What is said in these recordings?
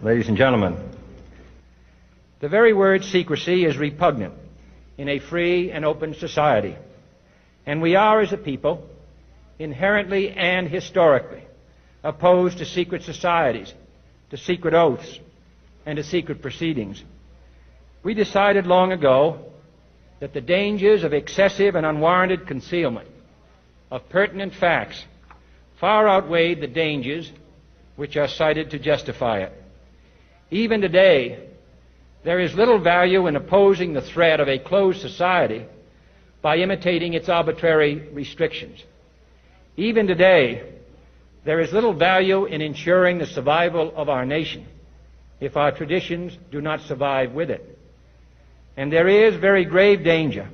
Ladies and gentlemen, the very word secrecy is repugnant in a free and open society, and we are, as a people, inherently and historically opposed to secret societies, to secret oaths, and to secret proceedings. We decided long ago that the dangers of excessive and unwarranted concealment of pertinent facts far outweighed the dangers which are cited to justify it. Even today, there is little value in opposing the threat of a closed society by imitating its arbitrary restrictions. Even today, there is little value in ensuring the survival of our nation if our traditions do not survive with it. And there is very grave danger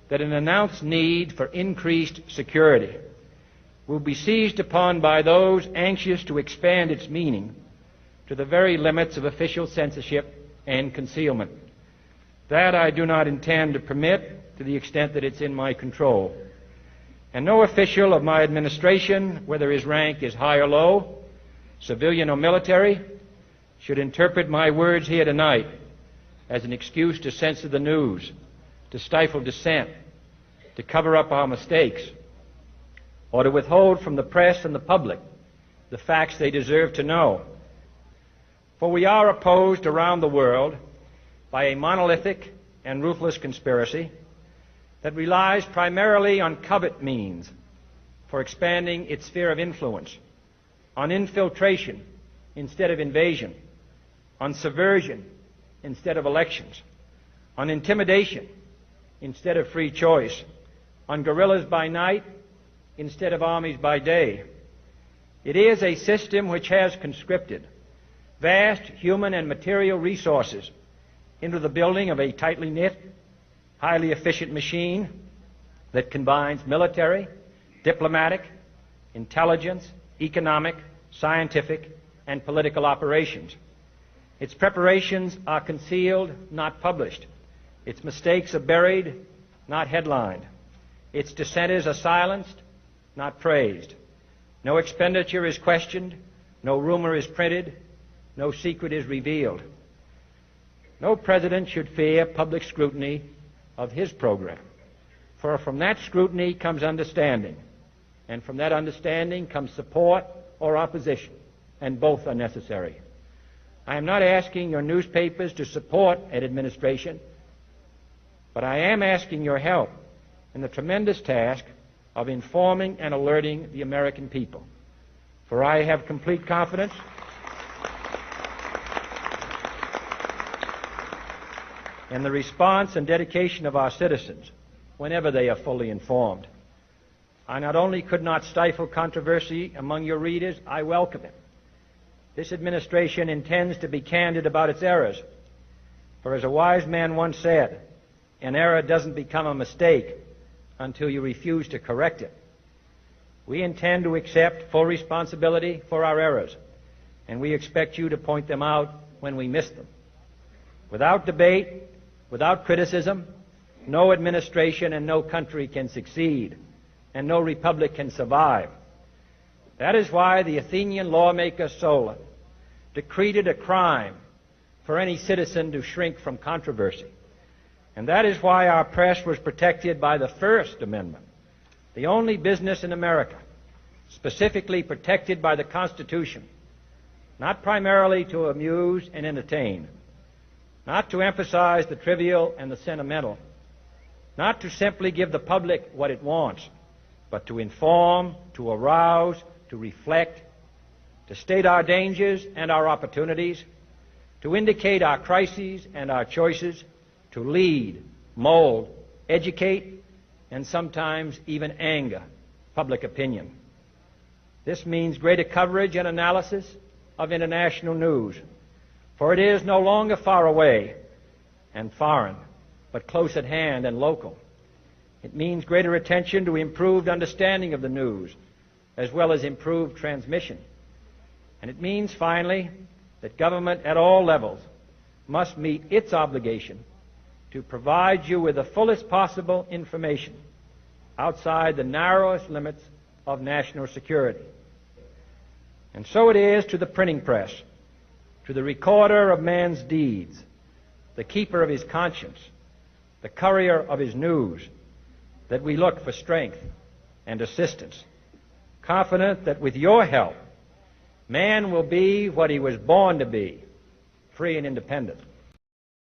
that an announced need for increased security will be seized upon by those anxious to expand its meaning to the very limits of official censorship and concealment. That I do not intend to permit to the extent that it's in my control. And no official of my administration, whether his rank is high or low, civilian or military, should interpret my words here tonight as an excuse to censor the news, to stifle dissent, to cover up our mistakes, or to withhold from the press and the public the facts they deserve to know. For we are opposed around the world by a monolithic and ruthless conspiracy that relies primarily on covert means for expanding its sphere of influence, on infiltration instead of invasion, on subversion instead of elections, on intimidation instead of free choice, on guerrillas by night instead of armies by day. It is a system which has conscripted vast human and material resources into the building of a tightly knit, highly efficient machine that combines military, diplomatic, intelligence, economic, scientific, and political operations. Its preparations are concealed, not published. Its mistakes are buried, not headlined. Its dissenters are silenced, not praised. No expenditure is questioned, no rumor is printed, no secret is revealed. No president should fear public scrutiny of his program, for from that scrutiny comes understanding, and from that understanding comes support or opposition, and both are necessary. I am not asking your newspapers to support an administration, but I am asking your help in the tremendous task of informing and alerting the American people. For I have complete confidence in the response and dedication of our citizens whenever they are fully informed. I not only could not stifle controversy among your readers, I welcome it. This administration intends to be candid about its errors. For as a wise man once said, an error doesn't become a mistake until you refuse to correct it. We intend to accept full responsibility for our errors, and we expect you to point them out when we miss them. Without debate, without criticism, no administration and no country can succeed, and no republic can survive. That is why the Athenian lawmaker Solon decreed it a crime for any citizen to shrink from controversy. And that is why our press was protected by the First Amendment, the only business in America specifically protected by the Constitution, not primarily to amuse and entertain, not to emphasize the trivial and the sentimental, not to simply give the public what it wants, but to inform, to arouse, to reflect, to state our dangers and our opportunities, to indicate our crises and our choices, to lead, mold, educate, and sometimes even anger public opinion. This means greater coverage and analysis of international news, for it is no longer far away and foreign, but close at hand and local. It means greater attention to improved understanding of the news, as well as improved transmission. And it means, finally, that government at all levels must meet its obligation to provide you with the fullest possible information outside the narrowest limits of national security. And so it is to the printing press, to the recorder of man's deeds, the keeper of his conscience, the courier of his news, that we look for strength and assistance, confident that with your help, man will be what he was born to be, free and independent.